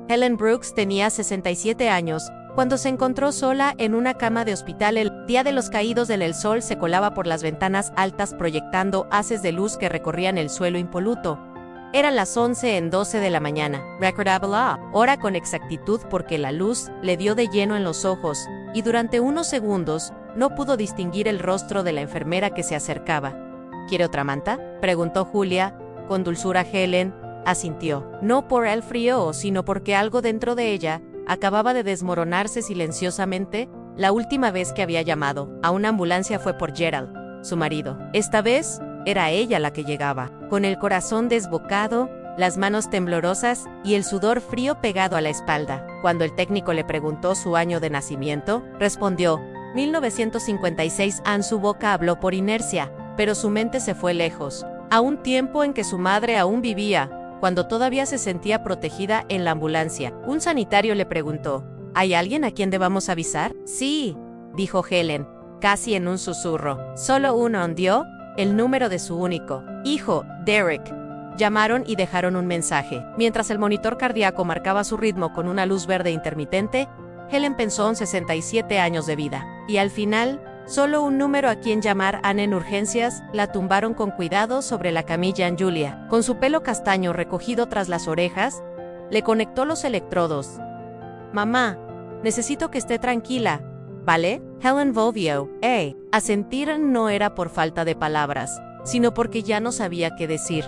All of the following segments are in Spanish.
Helen Brooks tenía 67 años, cuando se encontró sola en una cama de hospital el día de los caídos del sol se colaba por las ventanas altas proyectando haces de luz que recorrían el suelo impoluto. Eran las 11:12 de la mañana, recordable hora con exactitud porque la luz le dio de lleno en los ojos, y durante unos segundos no pudo distinguir el rostro de la enfermera que se acercaba. ¿Quiere otra manta?, preguntó Julia, con dulzura. Helen asintió, no por el frío, sino porque algo dentro de ella acababa de desmoronarse silenciosamente. La última vez que había llamado a una ambulancia fue por Gerald, su marido. Esta vez era ella la que llegaba, con el corazón desbocado, las manos temblorosas y el sudor frío pegado a la espalda. Cuando el técnico le preguntó su año de nacimiento, respondió 1956. Su boca habló por inercia, pero su mente se fue lejos, a un tiempo en que su madre aún vivía, cuando todavía se sentía protegida en la ambulancia. Un sanitario le preguntó, ¿hay alguien a quien debamos avisar? Sí, dijo Helen, casi en un susurro. Solo uno dio el número de su único hijo, Derek. Llamaron y dejaron un mensaje. Mientras el monitor cardíaco marcaba su ritmo con una luz verde intermitente, Helen pensó en 67 años de vida. Y al final, solo un número a quien llamar. En urgencias, la tumbaron con cuidado sobre la camilla. Julia, con su pelo castaño recogido tras las orejas, le conectó los electrodos. Mamá, necesito que esté tranquila, ¿vale? Helen volvió. Asentir no era por falta de palabras, sino porque ya no sabía qué decir.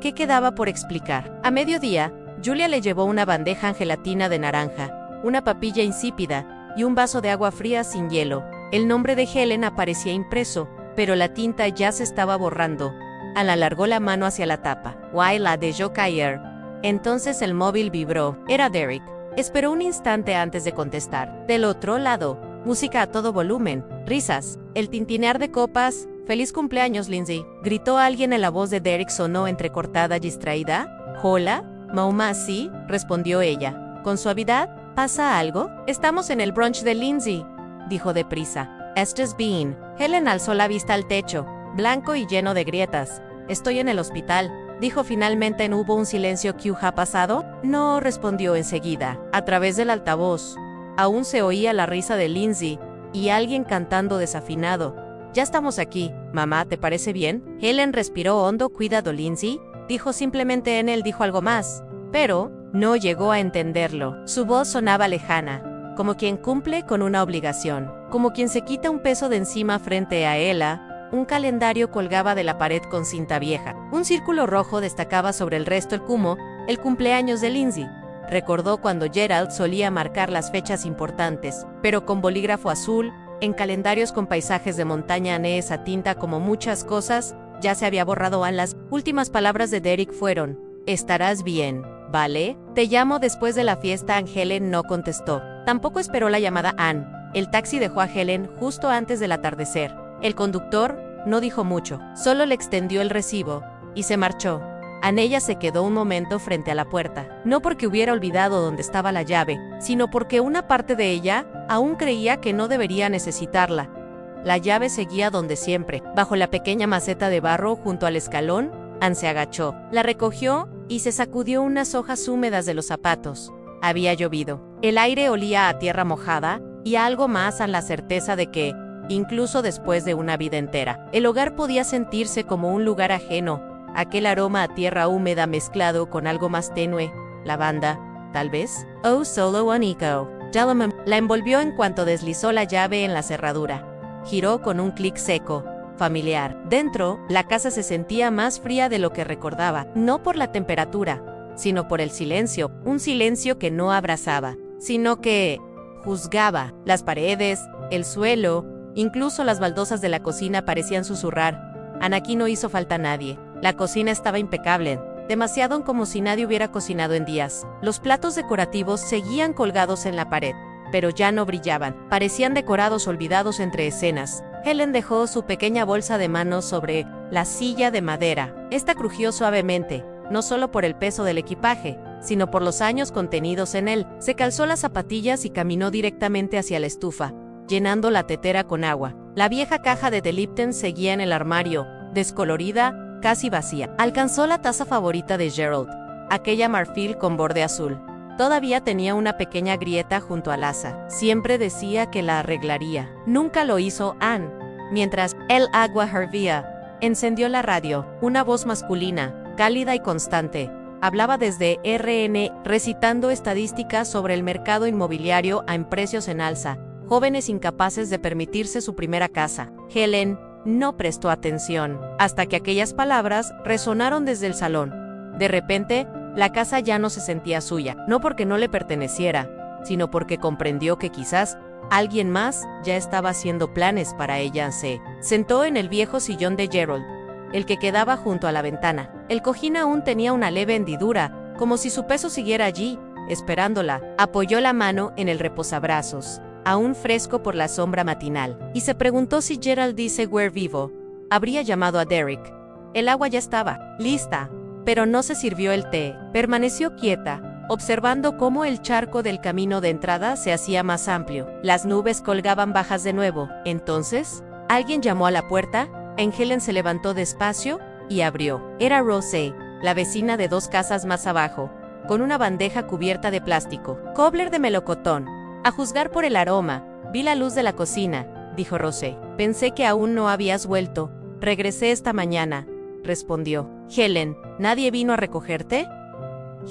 ¿Qué quedaba por explicar? A mediodía, Julia le llevó una bandeja en gelatina de naranja, una papilla insípida y un vaso de agua fría sin hielo. El nombre de Helen aparecía impreso, pero la tinta ya se estaba borrando. Ana alargó la mano hacia la tapa. La dejó caer. Entonces el móvil vibró. Era Derek. Esperó un instante antes de contestar. Del otro lado, música a todo volumen, risas, el tintinear de copas. «Feliz cumpleaños, Lindsay», gritó alguien en la voz de Derek. Sonó entrecortada y distraída. «Hola, mamá». «Sí», respondió ella, con suavidad. «¿Pasa algo?» «Estamos en el brunch de Lindsay», dijo deprisa. «¿Estás bien?» Helen alzó la vista al techo, blanco y lleno de grietas. «Estoy en el hospital», dijo finalmente. Hubo un silencio. «¿Qué ha pasado?» «No», respondió enseguida, a través del altavoz. Aún se oía la risa de Lindsay y alguien cantando desafinado. «Ya estamos aquí, mamá, ¿te parece bien?» Helen respiró hondo. «Cuidado, Lindsay», dijo simplemente. Él dijo algo más, pero no llegó a entenderlo. Su voz sonaba lejana, como quien cumple con una obligación, como quien se quita un peso de encima. Frente a ella, un calendario colgaba de la pared con cinta vieja. Un círculo rojo destacaba sobre el resto. El cumpleaños de Lindsay. Recordó cuando Gerald solía marcar las fechas importantes, pero con bolígrafo azul, en calendarios con paisajes de montaña. Esa tinta, como muchas cosas, ya se había borrado. Las últimas palabras de Derek fueron, «Estarás bien, ¿vale? Te llamo después de la fiesta». Helen no contestó. Tampoco esperó la llamada. El taxi dejó a Helen justo antes del atardecer. El conductor no dijo mucho, solo le extendió el recibo y se marchó. Ella se quedó un momento frente a la puerta, no porque hubiera olvidado dónde estaba la llave, sino porque una parte de ella aún creía que no debería necesitarla. La llave seguía donde siempre, bajo la pequeña maceta de barro junto al escalón. Se agachó, la recogió y se sacudió unas hojas húmedas de los zapatos. Había llovido. El aire olía a tierra mojada y a algo más. La certeza de que, incluso después de una vida entera, el hogar podía sentirse como un lugar ajeno. Aquel aroma a tierra húmeda mezclado con algo más tenue, lavanda, tal vez. «Oh, solo un eco». La envolvió en cuanto deslizó la llave en la cerradura. Giró con un clic seco, familiar. Dentro, la casa se sentía más fría de lo que recordaba, no por la temperatura, sino por el silencio. Un silencio que no abrazaba, sino que juzgaba. Las paredes, el suelo, incluso las baldosas de la cocina parecían susurrar. Aquí no hizo falta nadie. La cocina estaba impecable, demasiado como si nadie hubiera cocinado en días. Los platos decorativos seguían colgados en la pared, pero ya no brillaban. Parecían decorados olvidados entre escenas. Helen dejó su pequeña bolsa de mano sobre la silla de madera. Esta crujió suavemente, no solo por el peso del equipaje, sino por los años contenidos en él. Se calzó las zapatillas y caminó directamente hacia la estufa, llenando la tetera con agua. La vieja caja de The Lipton seguía en el armario, descolorida, casi vacía. Alcanzó la taza favorita de Gerald, aquella marfil con borde azul. Todavía tenía una pequeña grieta junto al asa. Siempre decía que la arreglaría. Nunca lo hizo Anne. Mientras el agua hervía, encendió la radio. Una voz masculina, cálida y constante, hablaba desde RN, recitando estadísticas sobre el mercado inmobiliario en precios en alza, jóvenes incapaces de permitirse su primera casa. Helen no prestó atención, hasta que aquellas palabras resonaron desde el salón. De repente, la casa ya no se sentía suya, no porque no le perteneciera, sino porque comprendió que quizás alguien más ya estaba haciendo planes para ella. Se sentó en el viejo sillón de Gerald, el que quedaba junto a la ventana. El cojín aún tenía una leve hendidura, como si su peso siguiera allí, esperándola. Apoyó la mano en el reposabrazos, aún fresco por la sombra matinal, y se preguntó si Gerald de Seguer vivo habría llamado a Derek. El agua ya estaba lista, pero no se sirvió el té. Permaneció quieta, observando cómo el charco del camino de entrada se hacía más amplio. Las nubes colgaban bajas de nuevo. Entonces, alguien llamó a la puerta. Helen se levantó despacio y abrió. Era Rose, la vecina de 2 casas más abajo, con una bandeja cubierta de plástico. Cobbler de melocotón. A juzgar por el aroma, vi la luz de la cocina, dijo Rose. Pensé que aún no habías vuelto. Regresé esta mañana, respondió. Helen, ¿nadie vino a recogerte?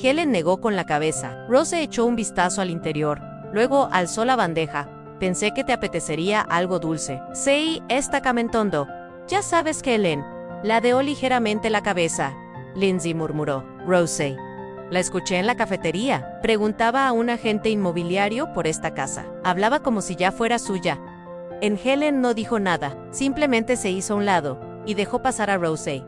Helen negó con la cabeza. Rose echó un vistazo al interior, luego alzó la bandeja. Pensé que te apetecería algo dulce. Sei está camentondo. Ya sabes que Helen ladeó ligeramente la cabeza. Lindsay murmuró. Rose. La escuché en la cafetería. Preguntaba a un agente inmobiliario por esta casa. Hablaba como si ya fuera suya. Helen no dijo nada, simplemente se hizo a un lado y dejó pasar a Rose.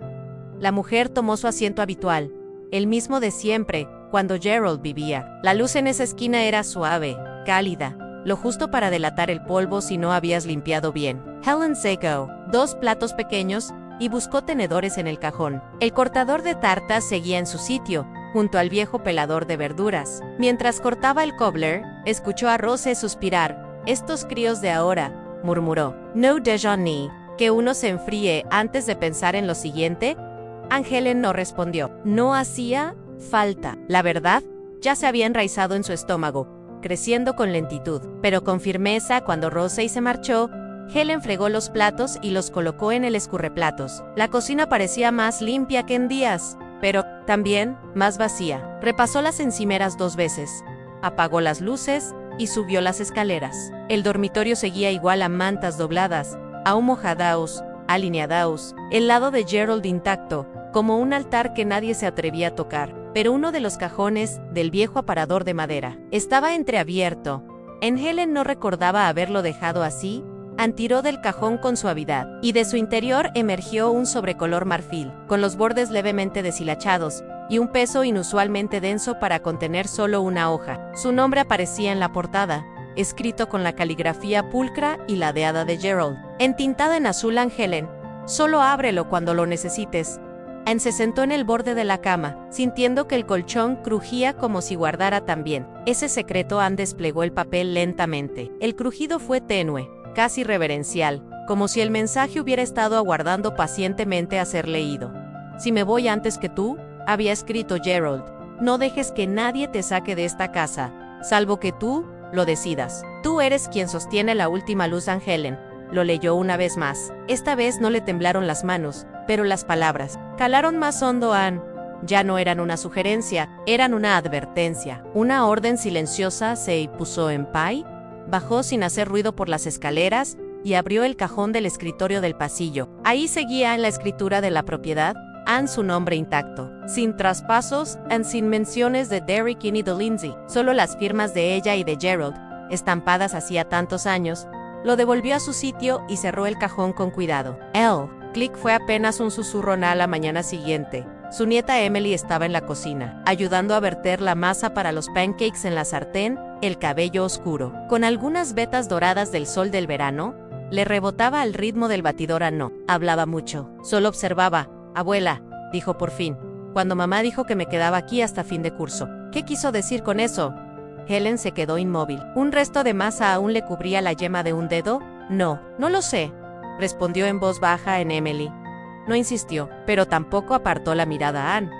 La mujer tomó su asiento habitual, el mismo de siempre, cuando Gerald vivía. La luz en esa esquina era suave, cálida, lo justo para delatar el polvo si no habías limpiado bien. Helen sacó 2 platos pequeños y buscó tenedores en el cajón. El cortador de tartas seguía en su sitio, junto al viejo pelador de verduras. Mientras cortaba el cobbler, escuchó a Rose suspirar. Estos críos de ahora, murmuró. No déjeuner, que uno se enfríe antes de pensar en lo siguiente. Helen no respondió. No hacía falta. La verdad, ya se había enraizado en su estómago, creciendo con lentitud, pero con firmeza. Cuando Rose se marchó, Helen fregó los platos y los colocó en el escurreplatos. La cocina parecía más limpia que en días, pero también más vacía. Repasó las encimeras 2 veces, apagó las luces y subió las escaleras. El dormitorio seguía igual, a mantas dobladas, aún mojadaos, alineadaos, el lado de Gerald intacto, como un altar que nadie se atrevía a tocar. Pero uno de los cajones del viejo aparador de madera estaba entreabierto. Helen no recordaba haberlo dejado así. Tiró del cajón con suavidad, y de su interior emergió un sobrecolor marfil, con los bordes levemente deshilachados, y un peso inusualmente denso para contener solo una hoja. Su nombre aparecía en la portada, escrito con la caligrafía pulcra y ladeada de Gerald, entintada en azul. Helen, solo ábrelo cuando lo necesites. Anne se sentó en el borde de la cama, sintiendo que el colchón crujía como si guardara también ese secreto. Anne desplegó el papel lentamente. El crujido fue tenue, casi reverencial, como si el mensaje hubiera estado aguardando pacientemente a ser leído. Si me voy antes que tú, había escrito Gerald, no dejes que nadie te saque de esta casa, salvo que tú lo decidas. Tú eres quien sostiene la última luz. Helen lo leyó una vez más. Esta vez no le temblaron las manos, pero las palabras calaron más hondo. Anne ya no eran una sugerencia, eran una advertencia. Una orden silenciosa. Se puso en pie, bajó sin hacer ruido por las escaleras y abrió el cajón del escritorio del pasillo. Ahí seguía en la escritura de la propiedad, Anne, su nombre intacto, sin traspasos y sin menciones de Derek ni de Lindsay, solo las firmas de ella y de Gerald, estampadas hacía tantos años. Lo devolvió a su sitio y cerró el cajón con cuidado. El clic fue apenas un susurro. A la mañana siguiente, su nieta Emily estaba en la cocina, ayudando a verter la masa para los pancakes en la sartén. El cabello oscuro, con algunas vetas doradas del sol del verano, le rebotaba al ritmo del batidor. No hablaba mucho, solo observaba. Abuela, dijo por fin, cuando mamá dijo que me quedaba aquí hasta fin de curso. ¿Qué quiso decir con eso? Helen se quedó inmóvil. ¿Un resto de masa aún le cubría la yema de un dedo? No lo sé, respondió en voz baja Emily. No insistió, pero tampoco apartó la mirada. Anne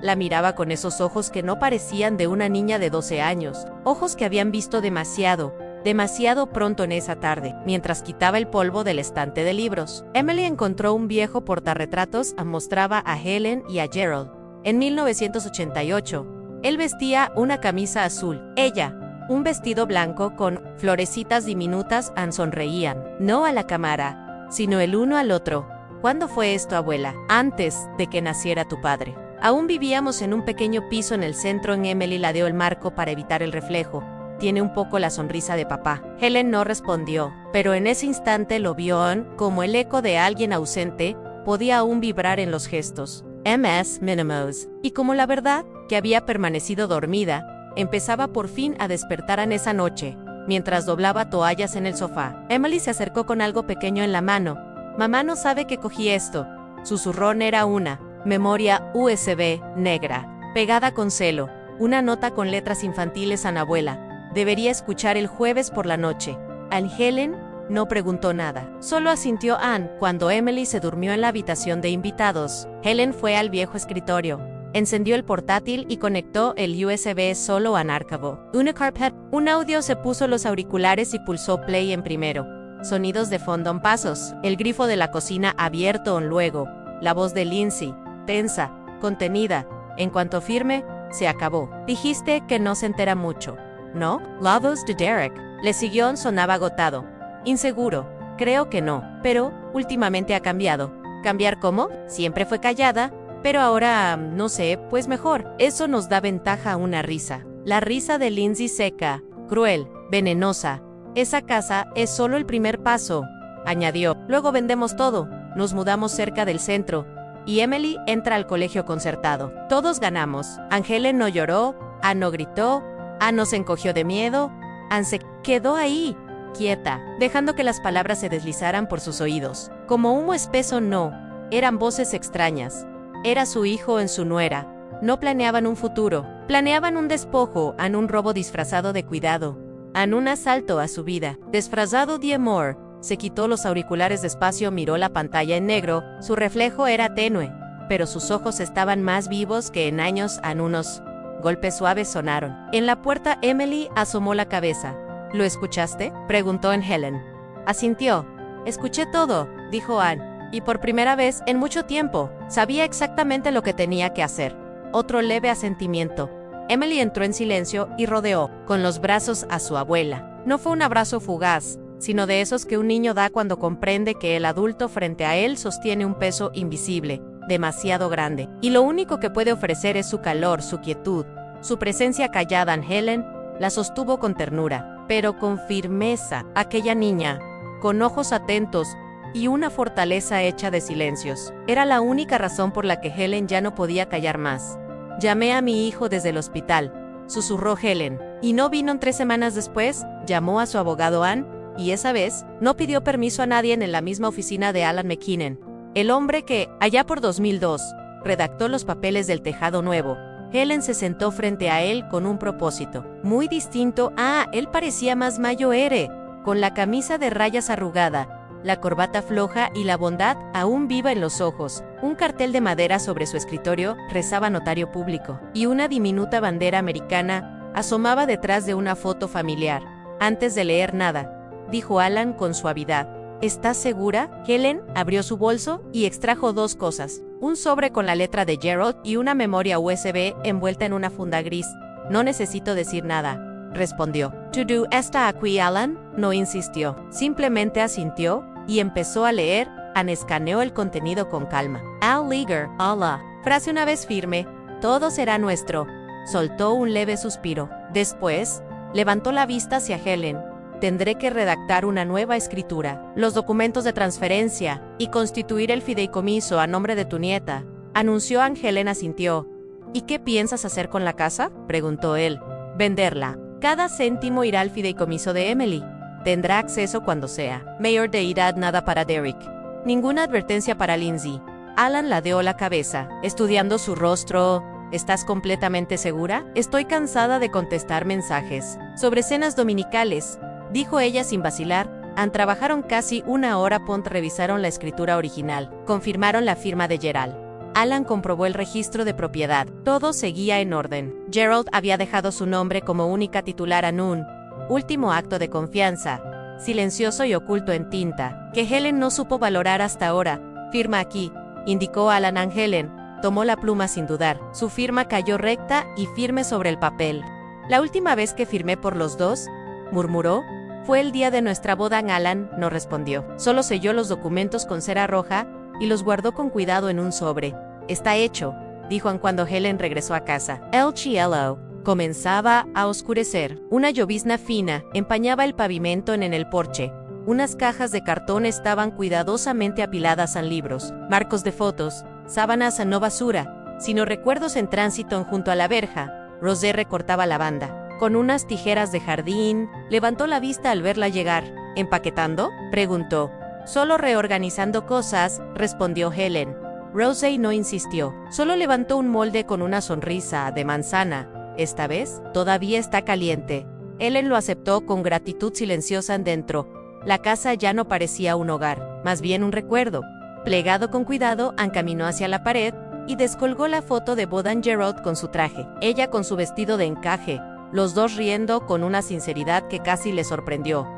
La miraba con esos ojos que no parecían de una niña de 12 años, ojos que habían visto demasiado pronto en esa tarde, mientras quitaba el polvo del estante de libros. Emily encontró un viejo portarretratos que mostraba a Helen y a Gerald. En 1988, él vestía una camisa azul, ella, un vestido blanco con florecitas diminutas. Sonreían, no a la cámara, sino el uno al otro. ¿Cuándo fue esto, abuela? Antes de que naciera tu padre. Aún vivíamos en un pequeño piso en el centro. Emily ladeó el marco para evitar el reflejo. Tiene un poco la sonrisa de papá. Helen no respondió, pero en ese instante lo vio como el eco de alguien ausente, podía aún vibrar en los gestos. Ms. Minimos. Y como la verdad, que había permanecido dormida, empezaba por fin a despertar en esa noche, mientras doblaba toallas en el sofá. Emily se acercó con algo pequeño en la mano. Mamá no sabe que cogí esto. Susurró. Era una memoria USB negra, pegada con celo, una nota con letras infantiles. Abuela. Debería escuchar el jueves por la noche. Helen no preguntó nada. Solo asintió cuando Emily se durmió en la habitación de invitados. Helen fue al viejo escritorio. Encendió el portátil y conectó el USB solo a archivo. Un audio. Se puso los auriculares y pulsó play en primero. Sonidos de fondo. Pasos. El grifo de la cocina abierto. Luego, la voz de Lindsay, tensa, contenida. En cuanto firme, se acabó. Dijiste que no se entera mucho, ¿no? La voz de Derek. Le siguió. Sonaba agotado. Inseguro. Creo que no, pero últimamente ha cambiado. ¿Cambiar cómo? Siempre fue callada, pero ahora, no sé, pues mejor. Eso nos da ventaja. Una risa. La risa de Lindsay, seca, cruel, venenosa. Esa casa es solo el primer paso, añadió. Luego vendemos todo, nos mudamos cerca del centro, y Emily entra al colegio concertado. Todos ganamos. Helen no lloró, no gritó, no se encogió de miedo, se quedó ahí, quieta, dejando que las palabras se deslizaran por sus oídos. Como humo espeso. No, eran voces extrañas. Era su hijo en su nuera. No planeaban un futuro, planeaban un despojo, un robo disfrazado de cuidado, un asalto a su vida, disfrazado de amor. Se quitó los auriculares despacio, miró la pantalla en negro. Su reflejo era tenue, pero sus ojos estaban más vivos que en años. Unos golpes suaves sonaron. En la puerta. Emily asomó la cabeza. ¿Lo escuchaste?, preguntó Helen. Asintió. Escuché todo, dijo y por primera vez en mucho tiempo, sabía exactamente lo que tenía que hacer. Otro leve asentimiento. Emily entró en silencio y rodeó con los brazos a su abuela. No fue un abrazo fugaz, sino de esos que un niño da cuando comprende que el adulto frente a él sostiene un peso invisible, demasiado grande, y lo único que puede ofrecer es su calor, su quietud, su presencia callada. Helen la sostuvo con ternura, pero con firmeza. Aquella niña, con ojos atentos y una fortaleza hecha de silencios, era la única razón por la que Helen ya no podía callar más. Llamé a mi hijo desde el hospital, susurró Helen. ¿Y no vino 3 semanas después? Llamó a su abogado y esa vez no pidió permiso a nadie en la misma oficina de Alan McKinnon, el hombre que, allá por 2002, redactó los papeles del tejado nuevo. Helen se sentó frente a él con un propósito muy distinto. Él parecía más mayor, con la camisa de rayas arrugada, la corbata floja y la bondad aún viva en los ojos. Un cartel de madera sobre su escritorio rezaba notario público, y una diminuta bandera americana asomaba detrás de una foto familiar. Antes de leer nada, dijo Alan con suavidad. ¿Estás segura? Helen abrió su bolso y extrajo 2 cosas. Un sobre con la letra de Gerald y una memoria USB envuelta en una funda gris. No necesito decir nada, respondió. ¿To do está aquí, Alan? No insistió. Simplemente asintió y empezó a leer. Escaneó el contenido con calma. Al Leaguer, Allah. Frase una vez firme, todo será nuestro. Soltó un leve suspiro. Después, levantó la vista hacia Helen. Tendré que redactar una nueva escritura, los documentos de transferencia y constituir el fideicomiso a nombre de tu nieta, anunció. Helen asintió. ¿Y qué piensas hacer con la casa?, preguntó él. Venderla. Cada céntimo irá al fideicomiso de Emily. Tendrá acceso cuando sea. Mayor de edad. Nada para Derek. Ninguna advertencia para Lindsay. Alan ladeó la cabeza, estudiando su rostro. ¿Estás completamente segura? Estoy cansada de contestar mensajes sobre cenas dominicales, dijo ella sin vacilar. Trabajaron casi 1 hora. Revisaron la escritura original. Confirmaron la firma de Gerald. Alan comprobó el registro de propiedad. Todo seguía en orden. Gerald había dejado su nombre como única titular en un último acto de confianza, silencioso y oculto en tinta, que Helen no supo valorar hasta ahora. Firma aquí, indicó Alan a Helen. Tomó la pluma sin dudar. Su firma cayó recta y firme sobre el papel. La última vez que firmé por los dos, murmuró, fue el día de nuestra boda. Alan no respondió. Solo selló los documentos con cera roja y los guardó con cuidado en un sobre. Está hecho, dijo cuando Helen regresó a casa. El cielo comenzaba a oscurecer. Una llovizna fina empañaba el pavimento en el porche. Unas cajas de cartón estaban cuidadosamente apiladas en libros, marcos de fotos, sábanas no basura, sino recuerdos en tránsito junto a la verja. Rosé recortaba lavanda. Con unas tijeras de jardín, levantó la vista al verla llegar. ¿Empaquetando?, preguntó. Solo reorganizando cosas, respondió Helen. Rosé no insistió. Solo levantó un molde con una sonrisa de manzana. Esta vez, todavía está caliente. Helen lo aceptó con gratitud silenciosa dentro. La casa ya no parecía un hogar, más bien un recuerdo. Plegado con cuidado, encaminó hacia la pared y descolgó la foto de boda de Gerald con su traje, ella con su vestido de encaje, los dos riendo con una sinceridad que casi le sorprendió.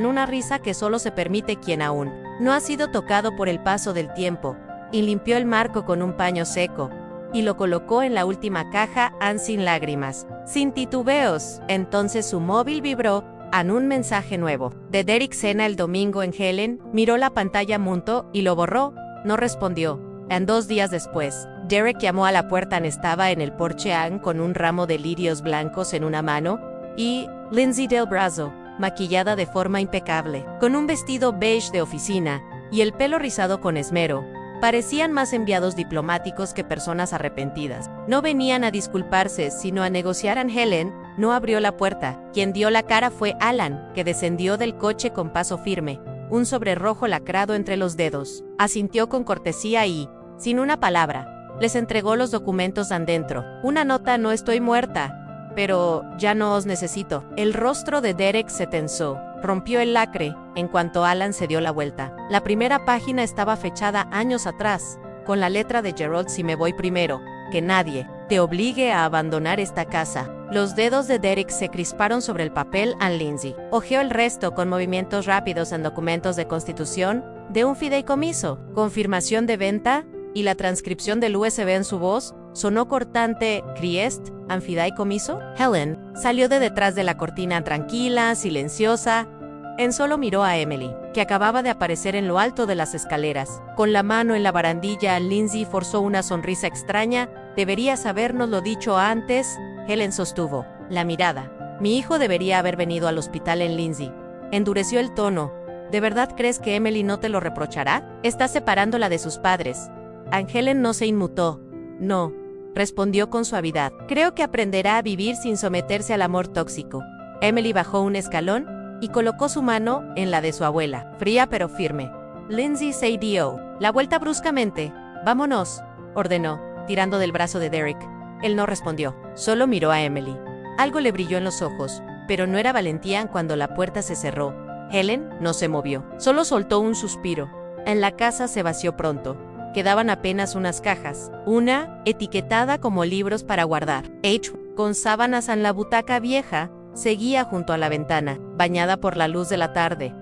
Una risa que solo se permite quien aún no ha sido tocado por el paso del tiempo, y limpió el marco con un paño seco, y lo colocó en la última caja, sin lágrimas, sin titubeos. Entonces su móvil vibró, un mensaje nuevo. De Derek cena el domingo en Helen, miró la pantalla muntó y lo borró, no respondió. 2 días después, Derek llamó a la puerta. Estaba en el porche con un ramo de lirios blancos en una mano, y Lindsay del Brazo, maquillada de forma impecable, con un vestido beige de oficina, y el pelo rizado con esmero. Parecían más enviados diplomáticos que personas arrepentidas. No venían a disculparse, sino a negociar. Helen no abrió la puerta. Quien dio la cara fue Alan, que descendió del coche con paso firme, un sobre rojo lacrado entre los dedos. Asintió con cortesía y, sin una palabra, les entregó los documentos adentro. Una nota: no estoy muerta, pero ya no os necesito. El rostro de Derek se tensó. Rompió el lacre en cuanto Alan se dio la vuelta. La primera página estaba fechada años atrás, con la letra de Gerald: si me voy primero, que nadie te obligue a abandonar esta casa. Los dedos de Derek se crisparon sobre el papel. Lindsay hojeó el resto con movimientos rápidos en documentos de constitución, de un fideicomiso, confirmación de venta, y la transcripción del USB en su voz sonó cortante. ¿Criest? ¿Fideicomiso? Helen salió de detrás de la cortina tranquila, silenciosa. Solo miró a Emily, que acababa de aparecer en lo alto de las escaleras. Con la mano en la barandilla, Lindsay forzó una sonrisa extraña. Deberías habérnoslo dicho antes, Helen sostuvo la mirada. Mi hijo debería haber venido al hospital. Lindsay endureció el tono. ¿De verdad crees que Emily no te lo reprochará? Estás separándola de sus padres. Helen no se inmutó. No, respondió con suavidad. Creo que aprenderá a vivir sin someterse al amor tóxico. Emily bajó un escalón y colocó su mano en la de su abuela, fría pero firme. Lindsay se dio la vuelta bruscamente. Vámonos, ordenó, tirando del brazo de Derek. Él no respondió, solo miró a Emily. Algo le brilló en los ojos, pero no era valentía. Cuando la puerta se cerró, Helen no se movió, solo soltó un suspiro. La casa se vació pronto. Quedaban apenas unas cajas, una etiquetada como libros para guardar. H, con sábanas en la butaca vieja, seguía junto a la ventana, bañada por la luz de la tarde.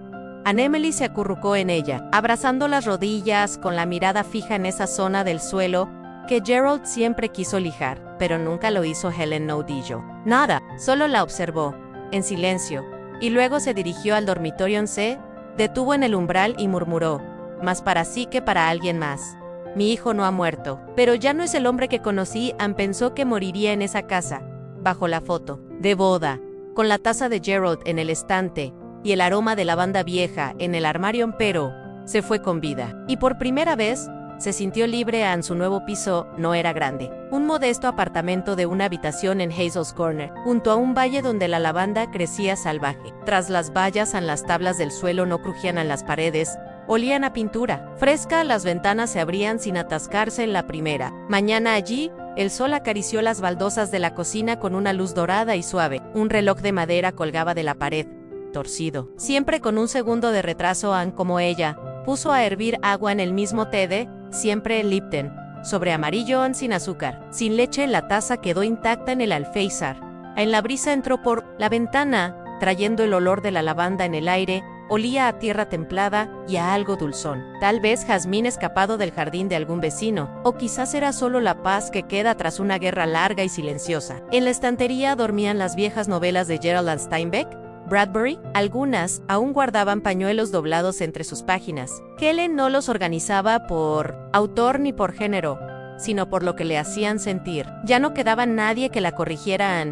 Emily se acurrucó en ella, abrazando las rodillas, con la mirada fija en esa zona del suelo que Gerald siempre quiso lijar, pero nunca lo hizo. Helen no dijo nada, solo la observó, en silencio, y luego se dirigió al dormitorio. Se detuvo en el umbral y murmuró, más para sí que para alguien más. Mi hijo no ha muerto, pero ya no es el hombre que conocí. Pensó que moriría en esa casa, bajo la foto de boda, con la taza de Gerald en el estante y el aroma de lavanda vieja en el armario, pero se fue con vida. Y por primera vez, se sintió libre. Su nuevo piso no era grande. Un modesto apartamento de una habitación en Hazel's Corner, junto a un valle donde la lavanda crecía salvaje. Tras las vallas las tablas del suelo no crujían en las paredes, olían a pintura fresca. Las ventanas se abrían sin atascarse en la primera mañana allí. El sol acarició las baldosas de la cocina con una luz dorada y suave. Un reloj de madera colgaba de la pared, torcido, siempre con un segundo de retraso. Como ella puso a hervir agua en el mismo té de siempre Lipton, sobre amarillo sin azúcar. Sin leche, la taza quedó intacta en el alféizar. En la brisa entró por la ventana, trayendo el olor de la lavanda en el aire. Olía a tierra templada y a algo dulzón. Tal vez jazmín escapado del jardín de algún vecino, o quizás era solo la paz que queda tras una guerra larga y silenciosa. En la estantería dormían las viejas novelas de Gerald Steinbeck, Bradbury. Algunas aún guardaban pañuelos doblados entre sus páginas. Helen no los organizaba por autor ni por género, sino por lo que le hacían sentir. Ya no quedaba nadie que la corrigiera.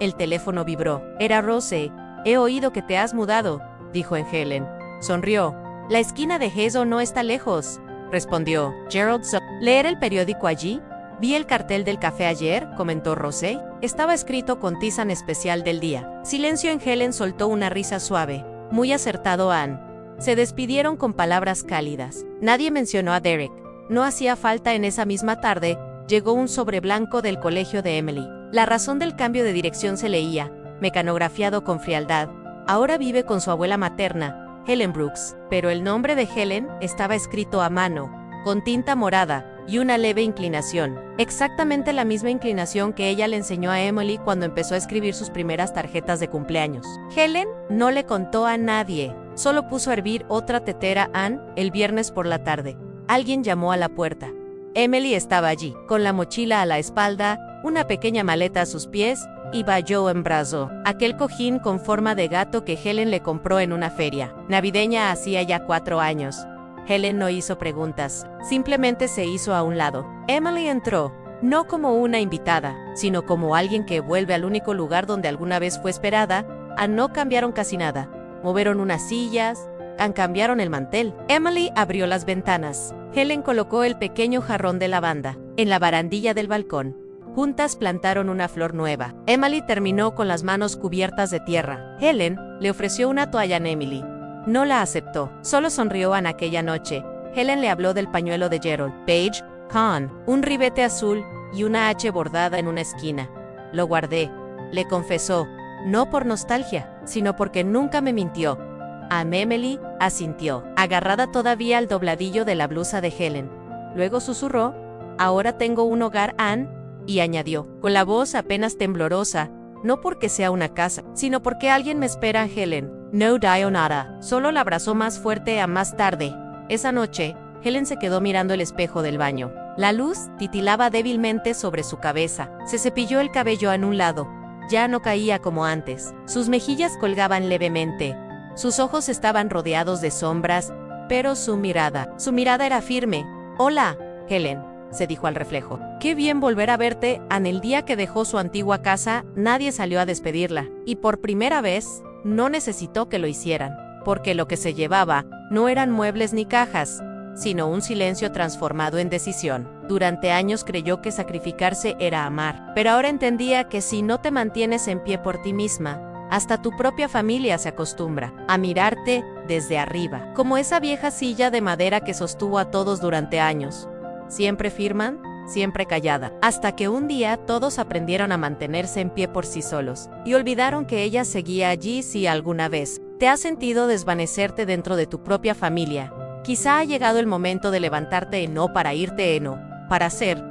El teléfono vibró. Era Rose. «He oído que te has mudado», dijo en Helen. Sonrió. «La esquina de Hazel no está lejos», respondió. Gerald, «¿leer el periódico allí? Vi el cartel del café ayer», comentó Rose. Estaba escrito con tiza especial del día. Silencio. En Helen soltó una risa suave. «Muy acertado, Anne». Se despidieron con palabras cálidas. Nadie mencionó a Derek. No hacía falta. En esa misma tarde, llegó un sobre blanco del colegio de Emily. La razón del cambio de dirección se leía, mecanografiado con frialdad. Ahora vive con su abuela materna, Helen Brooks, pero el nombre de Helen estaba escrito a mano, con tinta morada y una leve inclinación. Exactamente la misma inclinación que ella le enseñó a Emily cuando empezó a escribir sus primeras tarjetas de cumpleaños. Helen no le contó a nadie, solo puso a hervir otra tetera. Anne, el viernes por la tarde. Alguien llamó a la puerta. Emily estaba allí, con la mochila a la espalda, una pequeña maleta a sus pies, y Joe en brazo, aquel cojín con forma de gato que Helen le compró en una feria navideña hacía ya 4 años. Helen no hizo preguntas, simplemente se hizo a un lado. Emily entró, no como una invitada, sino como alguien que vuelve al único lugar donde alguna vez fue esperada. No cambiaron casi nada. Movieron unas sillas, cambiaron el mantel. Emily abrió las ventanas. Helen colocó el pequeño jarrón de lavanda en la barandilla del balcón. Juntas plantaron una flor nueva. Emily terminó con las manos cubiertas de tierra. Helen le ofreció una toalla a Emily. No la aceptó, solo sonrió. En aquella noche, Helen le habló del pañuelo de Gerald Page, con un ribete azul y una H bordada en una esquina. Lo guardé, le confesó, no por nostalgia, sino porque nunca me mintió. Emily asintió, agarrada todavía al dobladillo de la blusa de Helen. Luego susurró, «Ahora tengo un hogar, Anne», y añadió, con la voz apenas temblorosa, «No porque sea una casa, sino porque alguien me espera». Helen no dijo nada, solo la abrazó más fuerte. Más tarde, esa noche, Helen se quedó mirando el espejo del baño. La luz titilaba débilmente sobre su cabeza. Se cepilló el cabello en un lado. Ya no caía como antes. Sus mejillas colgaban levemente. Sus ojos estaban rodeados de sombras, pero su mirada era firme. «Hola, Helen», se dijo al reflejo. «Qué bien volver a verte». En el día que dejó su antigua casa, nadie salió a despedirla, y por primera vez, no necesitó que lo hicieran, porque lo que se llevaba no eran muebles ni cajas, sino un silencio transformado en decisión. Durante años creyó que sacrificarse era amar, pero ahora entendía que si no te mantienes en pie por ti misma, hasta tu propia familia se acostumbra a mirarte desde arriba, como esa vieja silla de madera que sostuvo a todos durante años. Siempre firman, siempre callada, hasta que un día todos aprendieron a mantenerse en pie por sí solos, y olvidaron que ella seguía allí. Si alguna vez te has sentido desvanecerte dentro de tu propia familia, quizá ha llegado el momento de levantarte, no para irte, no para ser